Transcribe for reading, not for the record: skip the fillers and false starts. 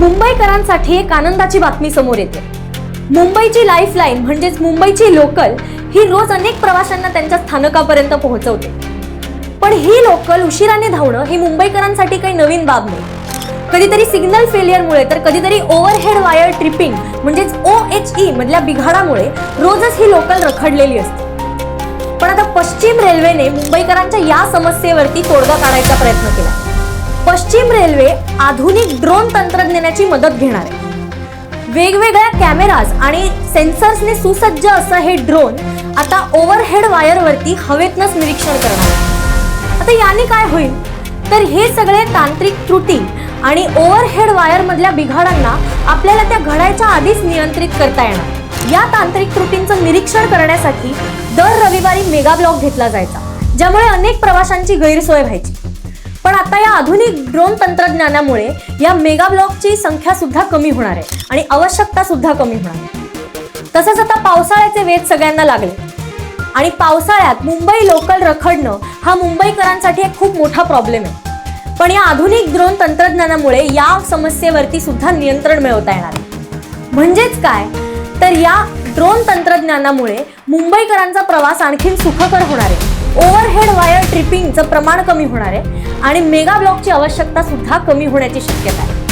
मुंबईकरांसाठी एक आनंदाची बातमी समोर येते। मुंबईची लाईफलाईन म्हणजेच मुंबईची लोकल ही रोज अनेक प्रवाशांना त्यांच्या स्थानकापर्यंत पोहोचवते। पण ही लोकल उशिराने धावणं ही मुंबईकरांसाठी काही नवीन बाब नाही। कधीतरी सिग्नल फेलियरमुळे तर कधीतरी ओव्हरहेड वायर ट्रिपिंग म्हणजेच OHE मधल्या बिघाडामुळे रोजच ही लोकल रखडलेली असते। पण आता पश्चिम रेल्वेने मुंबईकरांच्या या समस्येवरती तोडगा काढायचा प्रयत्न केला। पश्चिम रेल्वे आधुनिक ड्रोन तंत्रज्ञानाची मदत घेणार आहे। वेगवेगळ्या कॅमेराज आणि सेन्सर्सने सुसज्ज असं हे ड्रोन आता ओव्हरहेड वायरवरती हवेतनच निरीक्षण करणार आहे। आता याने काय होईल तर हे सगळे तांत्रिक त्रुटी आणि ओव्हरहेड वायर मधल्या बिघाडांना आपल्याला त्या घडायच्या आधीच नियंत्रित करता येणार। या तांत्रिक त्रुटींचं निरीक्षण करण्यासाठी दर रविवारी मेगा ब्लॉक घेतला जायचा, ज्यामुळे अनेक प्रवाशांची गैरसोय व्हायची। पण आता या आधुनिक ड्रोन तंत्रज्ञानामुळे या मेगा ब्लॉकची संख्या सुद्धा कमी होणार आहे आणि आवश्यकता सुद्धा कमी होणार आहे। तसंच आता पावसाळ्याचे वेध सगळ्यांना लागले आणि पावसाळ्यात मुंबई लोकल रखडणं हा मुंबईकरांसाठी एक खूप मोठा प्रॉब्लेम आहे। पण या आधुनिक ड्रोन तंत्रज्ञानामुळे या समस्येवरती सुद्धा नियंत्रण मिळवता येणार आहे। म्हणजेच काय तर या ड्रोन तंत्रज्ञानामुळे मुंबईकरांचा प्रवास आणखीन सुखकर होणार आहे। ओव्हरहेड वायर ट्रिपिंगचं प्रमाण कमी होणार आहे आणि मेगा ब्लॉकची आवश्यकता सुद्धा कमी होण्याची शक्यता आहे।